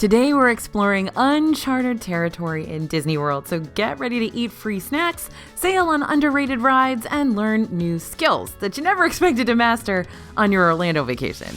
Today we're exploring uncharted territory in Disney World, so get ready to eat free snacks, sail on underrated rides, and learn new skills that you never expected to master on your Orlando vacation.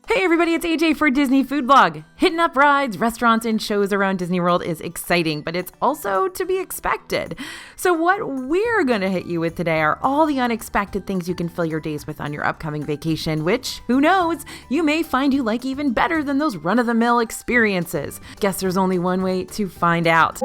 Hey everybody, it's AJ for Disney Food Blog. Hitting up rides, restaurants, and shows around Disney World is exciting, but it's also to be expected. So what we're going to hit you with today are all the unexpected things you can fill your days with on your upcoming vacation, which, who knows, you may find you like even better than those run-of-the-mill experiences. Guess there's only one way to find out.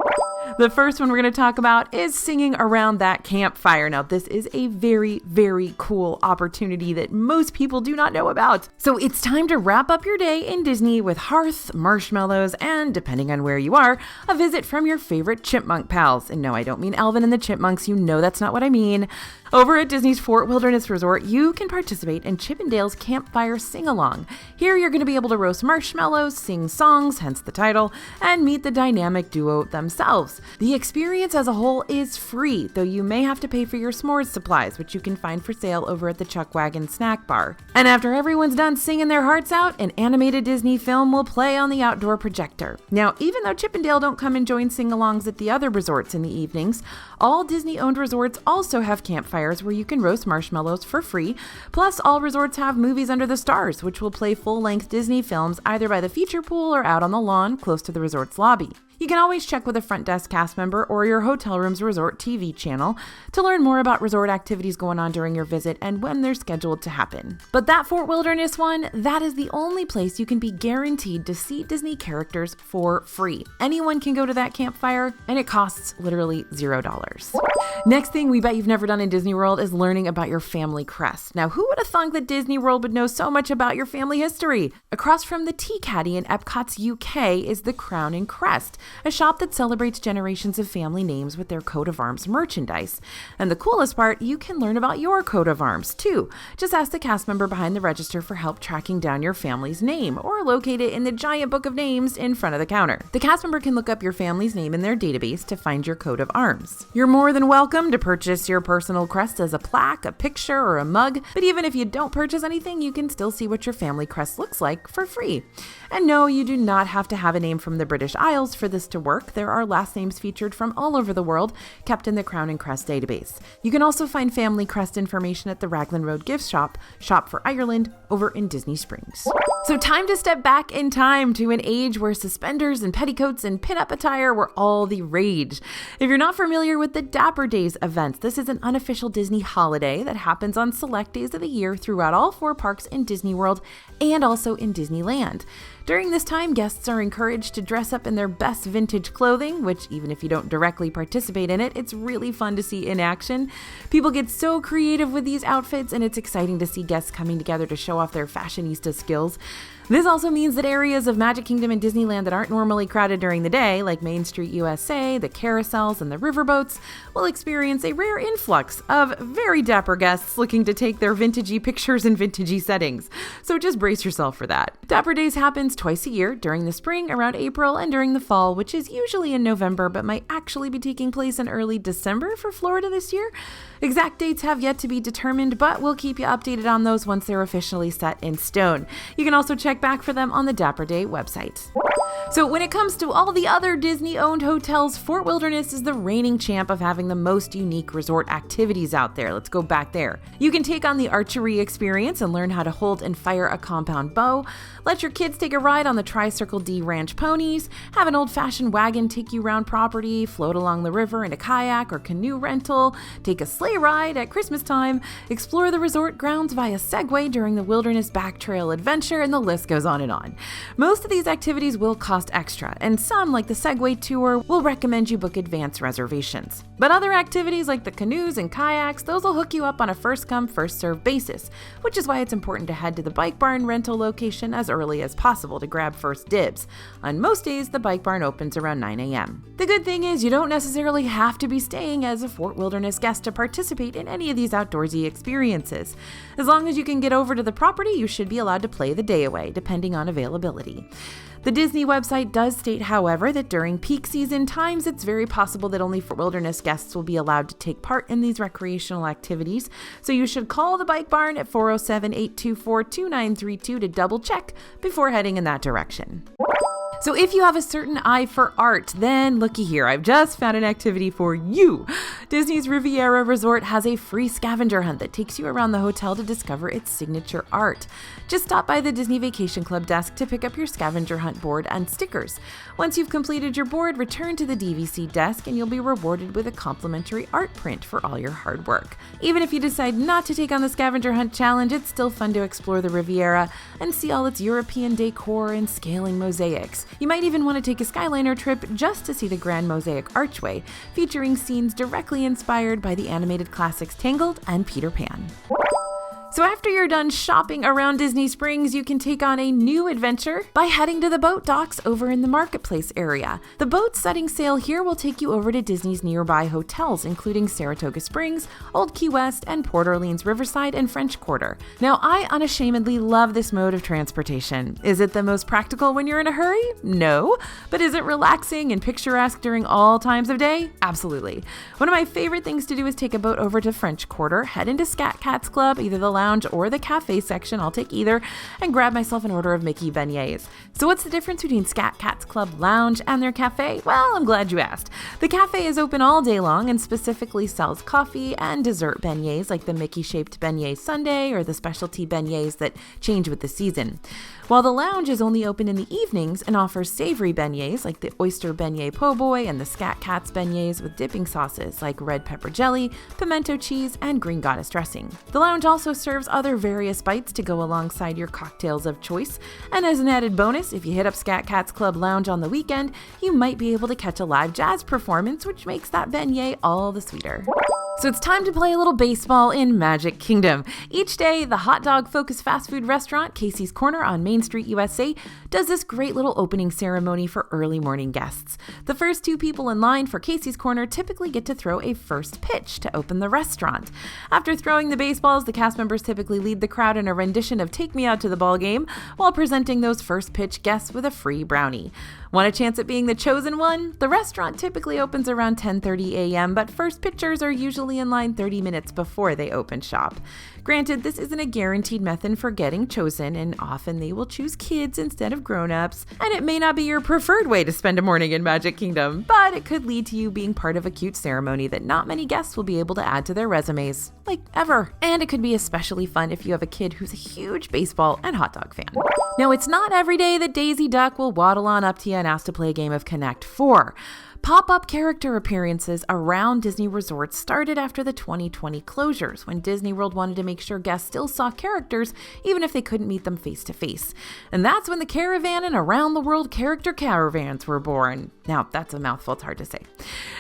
The first one we're going to talk about is singing around that campfire. Now, this is a very, very cool opportunity that most people do not know about. So it's time to wrap up your day in Disney with hearth, marshmallows, and, depending on where you are, a visit from your favorite chipmunk pals. And no, I don't mean Alvin and the Chipmunks. You know that's not what I mean. Over at Disney's Fort Wilderness Resort, you can participate in Chip 'n Dale's Campfire Sing-Along. Here, you're going to be able to roast marshmallows, sing songs, hence the title, and meet the dynamic duo themselves. The experience as a whole is free, though you may have to pay for your s'mores supplies, which you can find for sale over at the Chuck Wagon Snack Bar. And after everyone's done singing their hearts out, an animated Disney film will play on the outdoor projector. Now, even though Chip 'n Dale don't come and join sing-alongs at the other resorts in the evenings, all Disney-owned resorts also have campfires where you can roast marshmallows for free. Plus, all resorts have Movies Under the Stars, which will play full-length Disney films either by the feature pool or out on the lawn close to the resort's lobby. You can always check with a front desk cast member or your hotel room's resort TV channel to learn more about resort activities going on during your visit and when they're scheduled to happen. But that Fort Wilderness one, that is the only place you can be guaranteed to see Disney characters for free. Anyone can go to that campfire, and it costs literally $0. Next thing we bet you've never done in Disney World is learning about your family crest. Now, who would have thunk that Disney World would know so much about your family history? Across from the Tea Caddy in Epcot's UK is the Crown and Crest, a shop that celebrates generations of family names with their coat of arms merchandise. And the coolest part, you can learn about your coat of arms too. Just ask the cast member behind the register for help tracking down your family's name, or locate it in the giant book of names in front of the counter. The cast member can look up your family's name in their database to find your coat of arms. You're more than welcome to purchase your personal crest as a plaque, a picture, or a mug, but even if you don't purchase anything, you can still see what your family crest looks like for free. And no, you do not have to have a name from the British Isles for this to work. There are last names featured from all over the world kept in the Crown and Crest database. You can also find family crest information at the Raglan Road Gift Shop, Shop for Ireland, over in Disney Springs. So time to step back in time to an age where suspenders and petticoats and pin-up attire were all the rage. If you're not familiar with the Dapper Days event, this is an unofficial Disney holiday that happens on select days of the year throughout all 4 parks in Disney World and also in Disneyland. During this time, guests are encouraged to dress up in their best vintage clothing, which even if you don't directly participate in it, it's really fun to see in action. People get so creative with these outfits, and it's exciting to see guests coming together to show off their fashionista skills. This also means that areas of Magic Kingdom and Disneyland that aren't normally crowded during the day, like Main Street USA, the carousels, and the riverboats, will experience a rare influx of very dapper guests looking to take their vintagey pictures in vintagey settings. So just brace yourself for that. Dapper Days happens twice a year, during the spring around April and during the fall, which is usually in November but might actually be taking place in early December for Florida this year. Exact dates have yet to be determined, but we'll keep you updated on those once they're officially set in stone. You can also check back for them on the Dapper Day website. So when it comes to all the other Disney-owned hotels, Fort Wilderness is the reigning champ of having the most unique resort activities out there. Let's go back there. You can take on the archery experience and learn how to hold and fire a compound bow, let your kids take a ride on the Tri-Circle D Ranch ponies, have an old-fashioned wagon take you around property, float along the river in a kayak or canoe rental, take a sleigh ride at Christmas time, explore the resort grounds via Segway during the Wilderness Back Trail Adventure, and the list goes on and on. Most of these activities will cost extra, and some, like the Segway Tour, will recommend you book advance reservations. But other activities like the canoes and kayaks, those will hook you up on a first-come, first-served basis, which is why it's important to head to the Bike Barn rental location as early as possible to grab first dibs. On most days, the Bike Barn opens around 9 a.m. The good thing is you don't necessarily have to be staying as a Fort Wilderness guest to participate in any of these outdoorsy experiences. As long as you can get over to the property, you should be allowed to play the day away, depending on availability. The Disney website does state, however, that during peak season times, it's very possible that only wilderness guests will be allowed to take part in these recreational activities, so you should call the Bike Barn at 407-824-2932 to double check before heading in that direction. So if you have a certain eye for art, then looky here, I've just found an activity for you. Disney's Riviera Resort has a free scavenger hunt that takes you around the hotel to discover its signature art. Just stop by the Disney Vacation Club desk to pick up your scavenger hunt board and stickers. Once you've completed your board, return to the DVC desk and you'll be rewarded with a complimentary art print for all your hard work. Even if you decide not to take on the scavenger hunt challenge, it's still fun to explore the Riviera and see all its European decor and scaling mosaics. You might even want to take a Skyliner trip just to see the Grand Mosaic Archway, featuring scenes directly inspired by the animated classics Tangled and Peter Pan. So after you're done shopping around Disney Springs, you can take on a new adventure by heading to the boat docks over in the marketplace area. The boat setting sail here will take you over to Disney's nearby hotels, including Saratoga Springs, Old Key West, and Port Orleans Riverside and French Quarter. Now, I unashamedly love this mode of transportation. Is it the most practical when you're in a hurry? No. But is it relaxing and picturesque during all times of day? Absolutely. One of my favorite things to do is take a boat over to French Quarter, head into Scat Cat's Club, either the lounge or the cafe section, I'll take either, and grab myself an order of Mickey beignets. So what's the difference between Scat Cat's Club Lounge and their cafe? Well, I'm glad you asked. The cafe is open all day long and specifically sells coffee and dessert beignets like the Mickey-shaped beignet sundae or the specialty beignets that change with the season. While the lounge is only open in the evenings and offers savory beignets like the oyster beignet po' boy and the Scat Cat's beignets with dipping sauces like red pepper jelly, pimento cheese, and green goddess dressing. The lounge also serves other various bites to go alongside your cocktails of choice, and as an added bonus, if you hit up Scat Cat's Club Lounge on the weekend, you might be able to catch a live jazz performance, which makes that beignet all the sweeter. So it's time to play a little baseball in Magic Kingdom. Each day, the hot dog-focused fast food restaurant, Casey's Corner on Main Street, USA, does this great little opening ceremony for early morning guests. The first two people in line for Casey's Corner typically get to throw a first pitch to open the restaurant. After throwing the baseballs, the cast members typically lead the crowd in a rendition of Take Me Out to the Ball Game while presenting those first pitch guests with a free brownie. Want a chance at being the chosen one? The restaurant typically opens around 10:30 a.m., but first pitchers are usually in line 30 minutes before they open shop. Granted, this isn't a guaranteed method for getting chosen, and often they will choose kids instead of grown-ups, and it may not be your preferred way to spend a morning in Magic Kingdom, but it could lead to you being part of a cute ceremony that not many guests will be able to add to their resumes, like ever. And it could be especially fun if you have a kid who's a huge baseball and hot dog fan. Now, it's not every day that Daisy Duck will waddle on up to you and ask to play a game of Connect 4. Pop-up character appearances around Disney resorts started after the 2020 closures, when Disney World wanted to make sure guests still saw characters even if they couldn't meet them face-to-face. And that's when the Caravan and Around the World character caravans were born. Now, that's a mouthful, it's hard to say.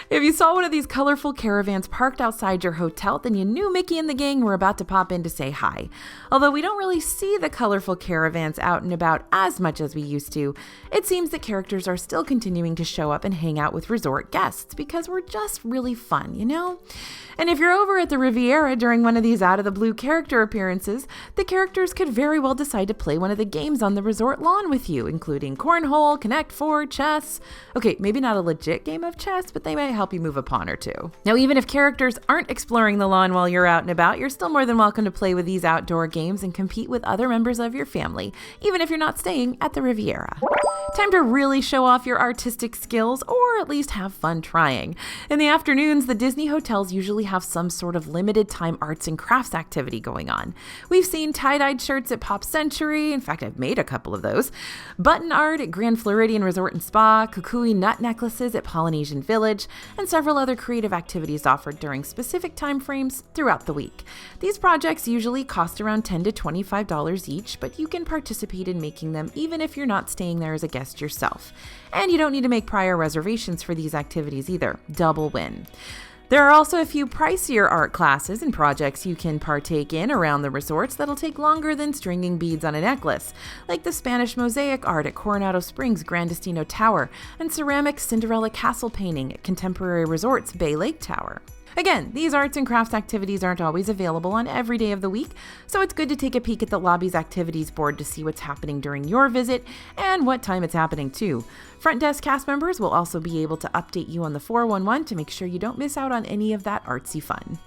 If you saw one of these colorful caravans parked outside your hotel, then you knew Mickey and the gang were about to pop in to say hi. Although we don't really see the colorful caravans out and about as much as we used to, it seems that characters are still continuing to show up and hang out with resort guests because we're just really fun, you know? And if you're over at the Riviera during one of these out-of-the-blue character appearances, the characters could very well decide to play one of the games on the resort lawn with you, including Cornhole, Connect 4, chess. Okay, maybe not a legit game of chess, but they might help you move a pawn or two. Now, even if characters aren't exploring the lawn while you're out and about, you're still more than welcome to play with these outdoor games and compete with other members of your family, even if you're not staying at the Riviera. Time to really show off your artistic skills, or at least have fun trying. In the afternoons, the Disney hotels usually have some sort of limited time arts and crafts activity going on. We've seen tie-dyed shirts at Pop Century, in fact I've made a couple of those, button art at Grand Floridian Resort and Spa, kukui nut necklaces at Polynesian Village, and several other creative activities offered during specific time frames throughout the week. These projects usually cost around $10 to $25 each, but you can participate in making them even if you're not staying there as a guest yourself. And you don't need to make prior reservations for these activities either. Double win. There are also a few pricier art classes and projects you can partake in around the resorts that'll take longer than stringing beads on a necklace, like the Spanish mosaic art at Coronado Springs Gran Destino Tower and ceramic Cinderella castle painting at Contemporary Resorts Bay Lake Tower. Again, these arts and crafts activities aren't always available on every day of the week, so it's good to take a peek at the lobby's activities board to see what's happening during your visit and what time it's happening too. Front desk cast members will also be able to update you on the 411 to make sure you don't miss out on any of that artsy fun.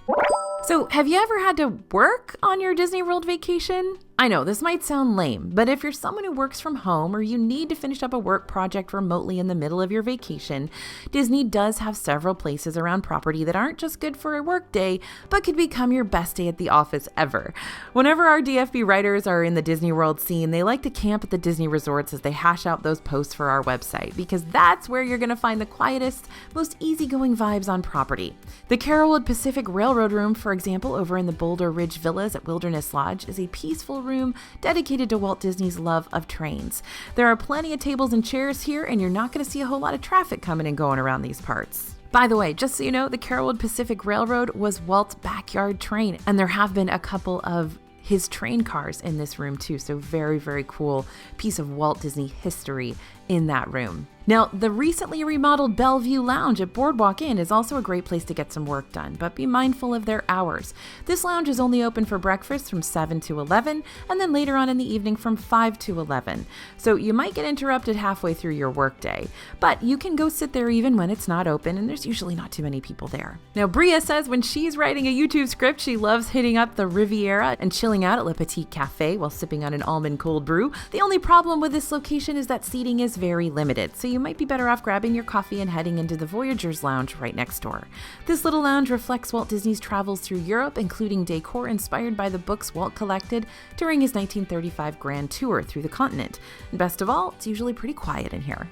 So, have you ever had to work on your Disney World vacation? I know this might sound lame, but if you're someone who works from home or you need to finish up a work project remotely in the middle of your vacation, Disney does have several places around property that aren't just good for a work day, but could become your best day at the office ever. Whenever our DFB writers are in the Disney World scene, they like to camp at the Disney resorts as they hash out those posts for our website, because that's where you're going to find the quietest, most easygoing vibes on property. The Carrollwood Pacific Railroad Room, for example, over in the Boulder Ridge Villas at Wilderness Lodge, is a peaceful room dedicated to Walt Disney's love of trains. There are plenty of tables and chairs here, and you're not going to see a whole lot of traffic coming and going around these parts. By the way, just so you know, the Carrollwood Pacific Railroad was Walt's backyard train, and there have been a couple of his train cars in this room too, so very, very cool piece of Walt Disney history in that room. Now, the recently remodeled Bellevue Lounge at Boardwalk Inn is also a great place to get some work done, but be mindful of their hours. This lounge is only open for breakfast from 7 to 11, and then later on in the evening from 5 to 11. So you might get interrupted halfway through your workday, but you can go sit there even when it's not open, and there's usually not too many people there. Now, Bria says when she's writing a YouTube script, she loves hitting up the Riviera and chilling out at Le Petit Cafe while sipping on an almond cold brew. The only problem with this location is that seating is very limited, so you might be better off grabbing your coffee and heading into the Voyagers Lounge right next door. This little lounge reflects Walt Disney's travels through Europe, including decor inspired by the books Walt collected during his 1935 grand tour through the continent. And best of all, it's usually pretty quiet in here.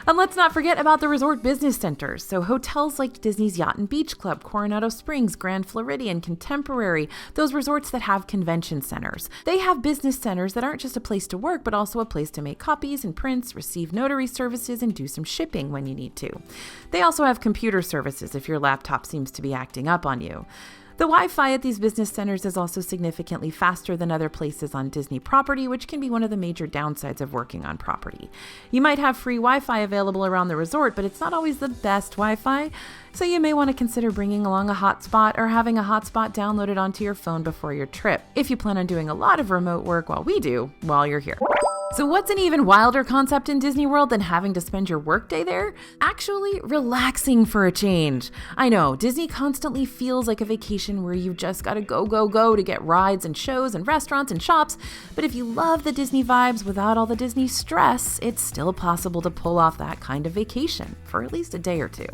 And let's not forget about the resort business centers. So hotels like Disney's Yacht and Beach Club, Coronado Springs, Grand Floridian, Contemporary, those resorts that have convention centers. They have business centers that aren't just a place to work, but also a place to make copies and prints, receive notary services, and do some shipping when you need to. They also have computer services if your laptop seems to be acting up on you. The Wi-Fi at these business centers is also significantly faster than other places on Disney property, which can be one of the major downsides of working on property. You might have free Wi-Fi available around the resort, but it's not always the best Wi-Fi, so you may want to consider bringing along a hotspot or having a hotspot downloaded onto your phone before your trip, if you plan on doing a lot of remote work while you're here. So what's an even wilder concept in Disney World than having to spend your workday there? Actually, relaxing for a change. I know, Disney constantly feels like a vacation where you've just got to go to get rides and shows and restaurants and shops, but if you love the Disney vibes without all the Disney stress, it's still possible to pull off that kind of vacation for at least a day or two.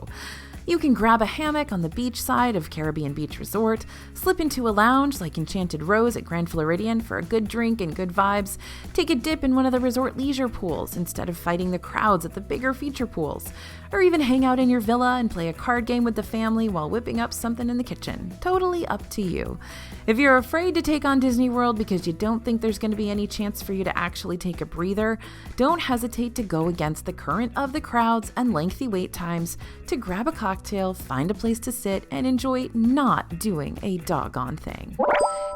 You can grab a hammock on the beach side of Caribbean Beach Resort, slip into a lounge like Enchanted Rose at Grand Floridian for a good drink and good vibes, take a dip in one of the resort leisure pools instead of fighting the crowds at the bigger feature pools, or even hang out in your villa and play a card game with the family while whipping up something in the kitchen. Totally up to you. If you're afraid to take on Disney World because you don't think there's going to be any chance for you to actually take a breather, don't hesitate to go against the current of the crowds and lengthy wait times to grab a cocktail, find a place to sit, and enjoy not doing a doggone thing.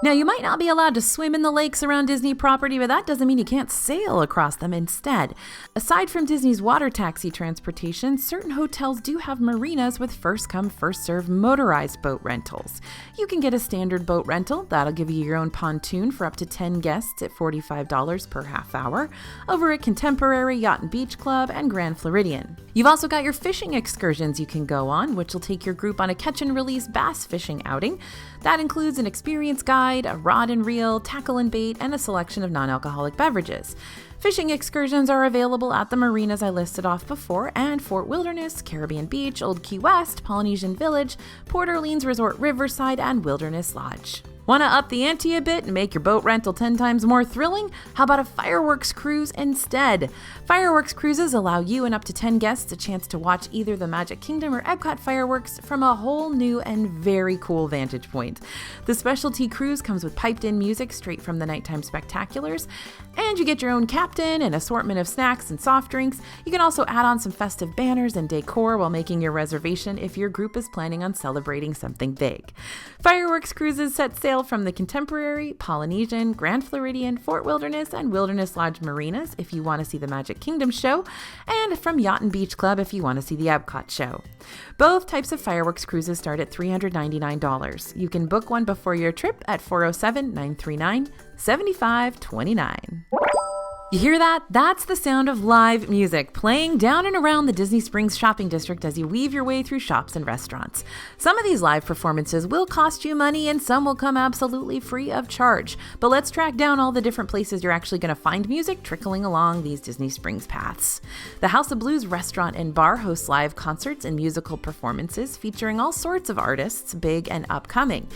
Now, you might not be allowed to swim in the lakes around Disney property, but that doesn't mean you can't sail across them instead. Aside from Disney's water taxi transportation, certain hotels do have marinas with first-come, first-served motorized boat rentals. You can get a standard boat rental. That'll give you your own pontoon for up to 10 guests at $45 per half hour over at Contemporary, Yacht and Beach Club, and Grand Floridian. You've also got your fishing excursions you can go on, which will take your group on a catch-and-release bass fishing outing. That includes an experience guide, a rod and reel, tackle and bait, and a selection of non-alcoholic beverages. Fishing excursions are available at the marinas I listed off before, and Fort Wilderness, Caribbean Beach, Old Key West, Polynesian Village, Port Orleans Resort Riverside, and Wilderness Lodge. Want to up the ante a bit and make your boat rental 10 times more thrilling? How about a fireworks cruise instead? Fireworks cruises allow you and up to 10 guests a chance to watch either the Magic Kingdom or Epcot fireworks from a whole new and very cool vantage point. The specialty cruise comes with piped-in music straight from the nighttime spectaculars, and you get your own captain, an assortment of snacks and soft drinks. You can also add on some festive banners and decor while making your reservation if your group is planning on celebrating something big. Fireworks cruises set sail sail from the Contemporary, Polynesian, Grand Floridian, Fort Wilderness, and Wilderness Lodge marinas if you want to see the Magic Kingdom show, and from Yacht and Beach Club if you want to see the Epcot show. Both types of fireworks cruises start at $399. You can book one before your trip at 407-939-7529. You hear that? That's the sound of live music playing down and around the Disney Springs shopping district as you weave your way through shops and restaurants. Some of these live performances will cost you money and some will come absolutely free of charge. But let's track down all the different places you're actually going to find music trickling along these Disney Springs paths. The House of Blues restaurant and bar hosts live concerts and musical performances featuring all sorts of artists, big and upcoming.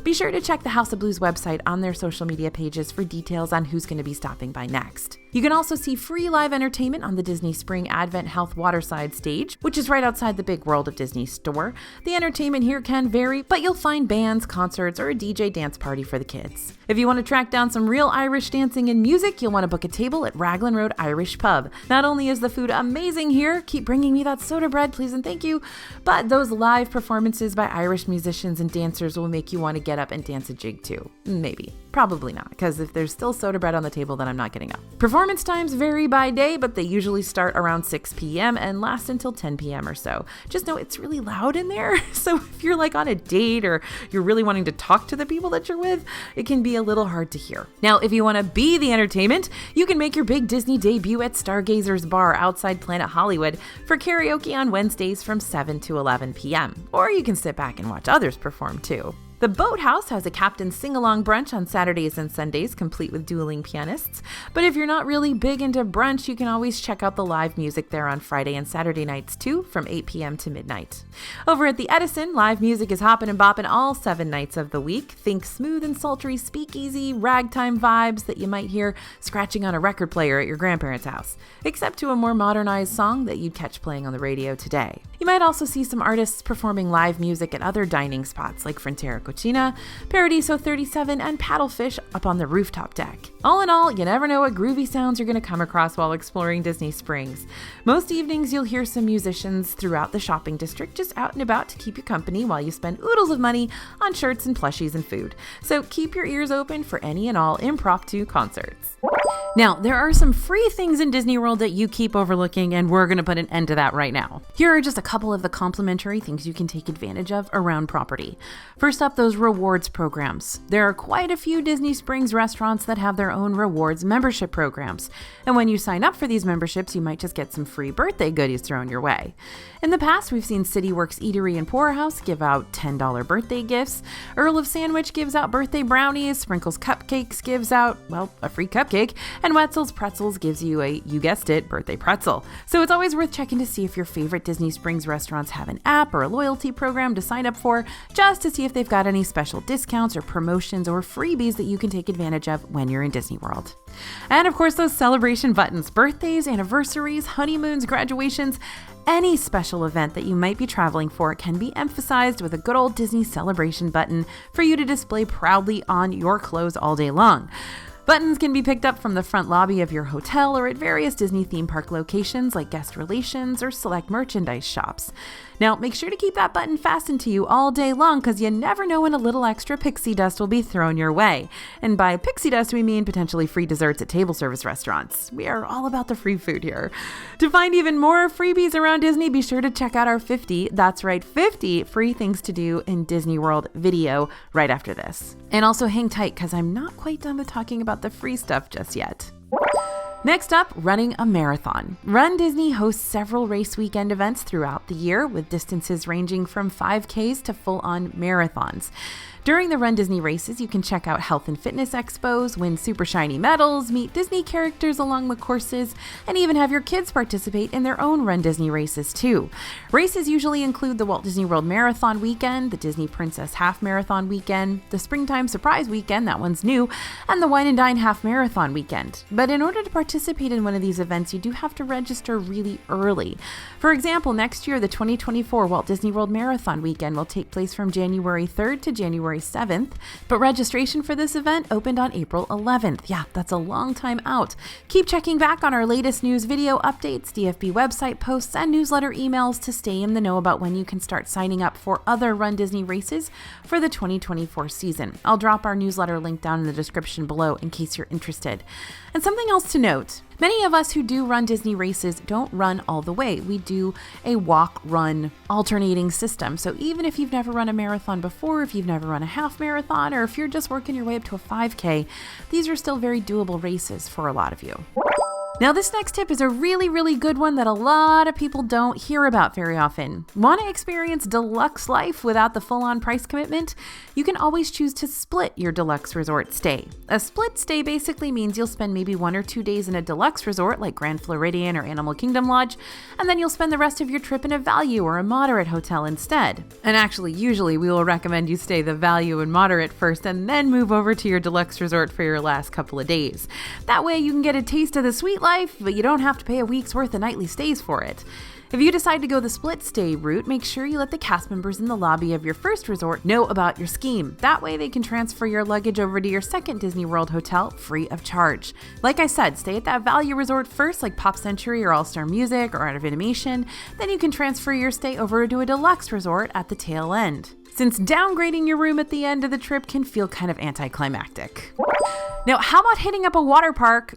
Be sure to check the House of Blues website on their social media pages for details on who's going to be stopping by next. You can also see free live entertainment on the Disney Spring Advent Health Waterside stage, which is right outside the Big World of Disney store. The entertainment here can vary, but you'll find bands, concerts, or a DJ dance party for the kids. If you want to track down some real Irish dancing and music, you'll want to book a table at Raglan Road Irish Pub. Not only is the food amazing here, keep bringing me that soda bread, please and thank you, but those live performances by Irish musicians and dancers will make you want to get up and dance a jig too. Maybe. Probably not, because if there's still soda bread on the table, then I'm not getting up. Performance times vary by day, but they usually start around 6 p.m. and last until 10 p.m. or so. Just know it's really loud in there, so if you're like on a date or you're really wanting to talk to the people that you're with, it can be a little hard to hear. Now, if you want to be the entertainment, you can make your big Disney debut at Stargazer's Bar outside Planet Hollywood for karaoke on Wednesdays from 7 to 11 p.m. Or you can sit back and watch others perform too. The Boathouse has a captain's sing-along brunch on Saturdays and Sundays, complete with dueling pianists. But if you're not really big into brunch, you can always check out the live music there on Friday and Saturday nights too, from 8 p.m. to midnight. Over at the Edison, live music is hoppin' and boppin' all 7 nights of the week. Think smooth and sultry speakeasy, ragtime vibes that you might hear scratching on a record player at your grandparents' house, except to a more modernized song that you'd catch playing on the radio today. You might also see some artists performing live music at other dining spots like Frontera Cucina, Paradiso 37, and Paddlefish up on the rooftop deck. All in all, you never know what groovy sounds you're going to come across while exploring Disney Springs. Most evenings you'll hear some musicians throughout the shopping district just out and about to keep you company while you spend oodles of money on shirts and plushies and food. So keep your ears open for any and all impromptu concerts. Now, there are some free things in Disney World that you keep overlooking, and we're going to put an end to that right now. Here are just a couple of the complimentary things you can take advantage of around property. First up, those rewards programs. There are quite a few Disney Springs restaurants that have their own rewards membership programs. And when you sign up for these memberships, you might just get some free birthday goodies thrown your way. In the past, we've seen CityWorks Eatery and Poorhouse give out $10 birthday gifts. Earl of Sandwich gives out birthday brownies. Sprinkles Cupcakes gives out, well, a free cupcake. And Wetzel's Pretzels gives you a, you guessed it, birthday pretzel. So it's always worth checking to see if your favorite Disney Springs restaurants have an app or a loyalty program to sign up for, just to see if they've got any special discounts or promotions or freebies that you can take advantage of when you're in Disney World. And of course, those celebration buttons, birthdays, anniversaries, honeymoons, graduations, any special event that you might be traveling for can be emphasized with a good old Disney celebration button for you to display proudly on your clothes all day long. Buttons can be picked up from the front lobby of your hotel or at various Disney theme park locations like guest relations or select merchandise shops. Now, make sure to keep that button fastened to you all day long because you never know when a little extra pixie dust will be thrown your way. And by pixie dust, we mean potentially free desserts at table service restaurants. We are all about the free food here. To find even more freebies around Disney, be sure to check out our 50 free things to do in Disney World video right after this. And also hang tight because I'm not quite done with talking about the free stuff just yet. Next up, running a marathon. Run Disney hosts several race weekend events throughout the year with distances ranging from 5Ks to full-on marathons. During the Run Disney races, you can check out health and fitness expos, win super shiny medals, meet Disney characters along the courses, and even have your kids participate in their own Run Disney races too. Races usually include the Walt Disney World Marathon Weekend, the Disney Princess Half Marathon Weekend, the Springtime Surprise Weekend, that one's new, and the Wine and Dine Half Marathon Weekend. But in order to participate in one of these events, you do have to register really early. For example, next year reminder, the 2024 Walt Disney World Marathon Weekend will take place from January 3rd to January 7th, but registration for this event opened on April 11th. Yeah, that's a long time out. Keep checking back on our latest news, video updates, DFB website posts, and newsletter emails to stay in the know about when you can start signing up for other Run Disney races for the 2024 season. I'll drop our newsletter link down in the description below in case you're interested. And something else to note, many of us who do Run Disney races don't run all the way. We do a walk-run alternating system. So even if you've never run a marathon before, if you've never run a half marathon, or if you're just working your way up to a 5K, these are still very doable races for a lot of you. Now, this next tip is a really good one that a lot of people don't hear about very often. Want to experience deluxe life without the full-on price commitment? You can always choose to split your deluxe resort stay. A split stay basically means you'll spend maybe 1 or 2 days in a deluxe resort like Grand Floridian or Animal Kingdom Lodge, and then you'll spend the rest of your trip in a value or a moderate hotel instead. And actually, usually we will recommend you stay the value and moderate first and then move over to your deluxe resort for your last couple of days. That way you can get a taste of the sweet life, but you don't have to pay a week's worth of nightly stays for it. If you decide to go the split stay route, make sure you let the cast members in the lobby of your first resort know about your scheme. That way they can transfer your luggage over to your second Disney World hotel free of charge. Like I said, stay at that value resort first, like Pop Century or All Star Music or Art of Animation. Then you can transfer your stay over to a deluxe resort at the tail end, since downgrading your room at the end of the trip can feel kind of anticlimactic. Now, how about hitting up a water park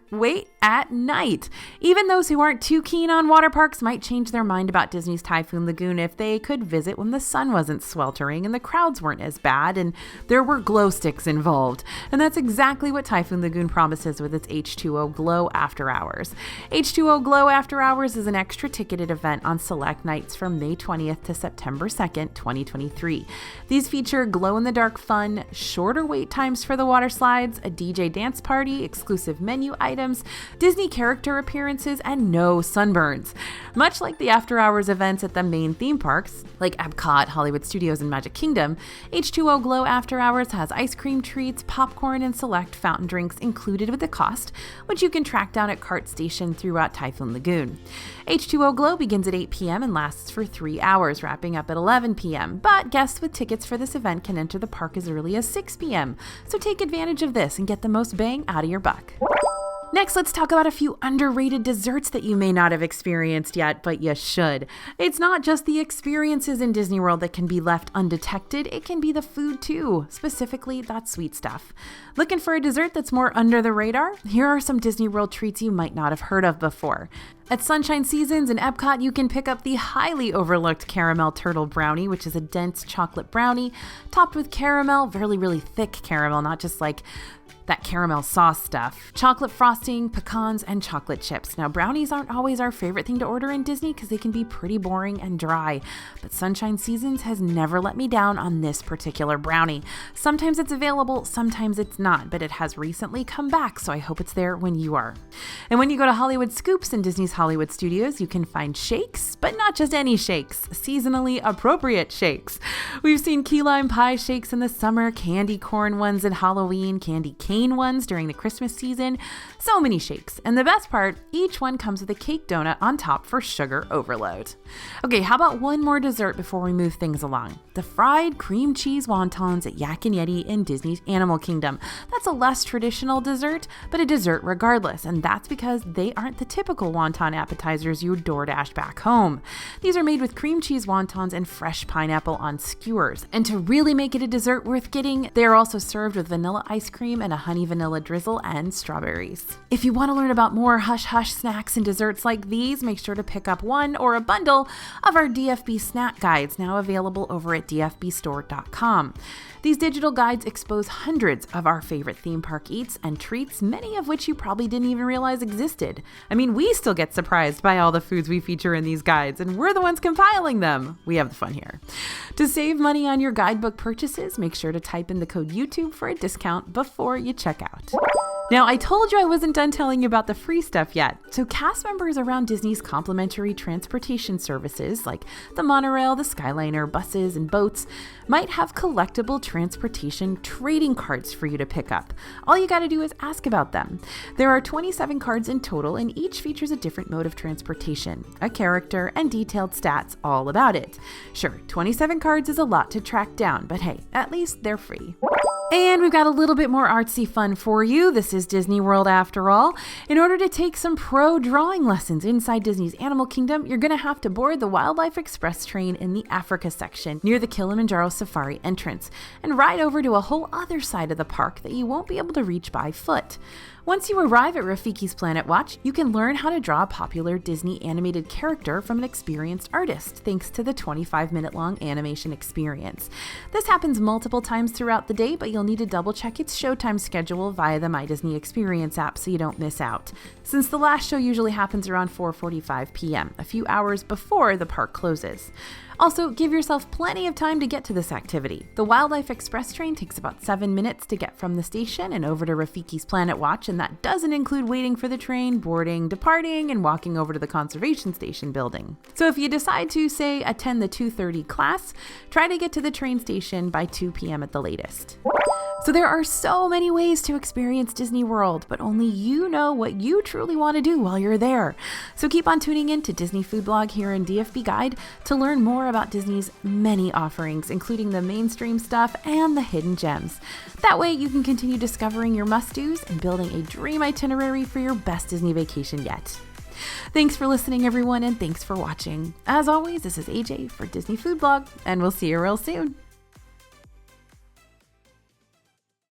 at night? Even those who aren't too keen on water parks might change their mind about Disney's Typhoon Lagoon if they could visit when the sun wasn't sweltering and the crowds weren't as bad and there were glow sticks involved. And that's exactly what Typhoon Lagoon promises with its H2O Glow After Hours. H2O Glow After Hours is an extra ticketed event on select nights from May 20th to September 2nd, 2023. These feature glow-in-the-dark fun, shorter wait times for the water slides, a DJ dance party, exclusive menu items, Disney character appearances, and no sunburns. Much like the after-hours events at the main theme parks, like Epcot, Hollywood Studios, and Magic Kingdom, H2O Glow After Hours has ice cream treats, popcorn, and select fountain drinks included with the cost, which you can track down at Cart Station throughout Typhoon Lagoon. H2O Glow begins at 8 p.m. and lasts for 3 hours, wrapping up at 11 p.m., but guests with tickets for this event can enter the park as early as 6 p.m., so take advantage of this and get the most bang out of your buck. Next, let's talk about a few underrated desserts that you may not have experienced yet, but you should. It's not just the experiences in Disney World that can be left undetected, it can be the food too, specifically that sweet stuff. Looking for a dessert that's more under the radar? Here are some Disney World treats you might not have heard of before. At Sunshine Seasons in Epcot, you can pick up the highly overlooked Caramel Turtle Brownie, which is a dense chocolate brownie topped with caramel, really thick caramel, not just like that caramel sauce stuff, chocolate frosting, pecans, and chocolate chips. Now, brownies aren't always our favorite thing to order in Disney because they can be pretty boring and dry, but Sunshine Seasons has never let me down on this particular brownie. Sometimes it's available, sometimes it's not, but it has recently come back, so I hope it's there when you are. And when you go to Hollywood Scoops in Disney's Hollywood Studios, you can find shakes, but not just any shakes, seasonally appropriate shakes. We've seen key lime pie shakes in the summer, candy corn ones in Halloween, candy cane ones during the Christmas season, so many shakes. And the best part, each one comes with a cake donut on top for sugar overload. Okay, how about one more dessert before we move things along? The fried cream cheese wontons at Yak and Yeti in Disney's Animal Kingdom. That's a less traditional dessert, but a dessert regardless, and that's because they aren't the typical wonton appetizers you DoorDash back home. These are made with cream cheese wontons and fresh pineapple on skewers. And to really make it a dessert worth getting, they are also served with vanilla ice cream and a honey vanilla drizzle and strawberries. If you want to learn about more hush snacks and desserts like these, make sure to pick up one or a bundle of our DFB snack guides, now available over at dfbstore.com. These digital guides expose hundreds of our favorite theme park eats and treats, many of which you probably didn't even realize existed. I mean, we still get surprised by all the foods we feature in these guides, and we're the ones compiling them. We have the fun here. To save money on your guidebook purchases, make sure to type in the code YouTube for a discount before you check out. Now, I told you I wasn't done telling you about the free stuff yet. So cast members around Disney's complimentary transportation services, like the monorail, the Skyliner, buses, and boats, might have collectible transportation trading cards for you to pick up. All you gotta do is ask about them. There are 27 cards in total, and each features a different mode of transportation, a character, and detailed stats all about it. Sure, 27 cards is a lot to track down, but hey, at least they're free. And we've got a little bit more artsy fun for you. This is Disney World after all. In order to take some pro drawing lessons inside Disney's Animal Kingdom, you're going to have to board the Wildlife Express train in the Africa section near the Kilimanjaro Safari entrance and ride over to a whole other side of the park that you won't be able to reach by foot. Once you arrive at Rafiki's Planet Watch, you can learn how to draw a popular Disney animated character from an experienced artist, thanks to the 25-minute-long animation experience. This happens multiple times throughout the day, but you'll need to double-check its showtime schedule via the My Disney Experience app so you don't miss out, since the last show usually happens around 4:45 p.m., a few hours before the park closes. Also, give yourself plenty of time to get to this activity. The Wildlife Express train takes about 7 minutes to get from the station and over to Rafiki's Planet Watch, and that doesn't include waiting for the train, boarding, departing, and walking over to the conservation station building. So if you decide to, say, attend the 2:30 class, try to get to the train station by 2 p.m. at the latest. So there are so many ways to experience Disney World, but only you know what you truly want to do while you're there. So keep on tuning in to Disney Food Blog here in DFB Guide to learn more about Disney's many offerings, including the mainstream stuff and the hidden gems. That way you can continue discovering your must-dos and building a dream itinerary for your best Disney vacation yet. Thanks for listening, everyone, and thanks for watching. As always, this is AJ for Disney Food Blog, and we'll see you real soon.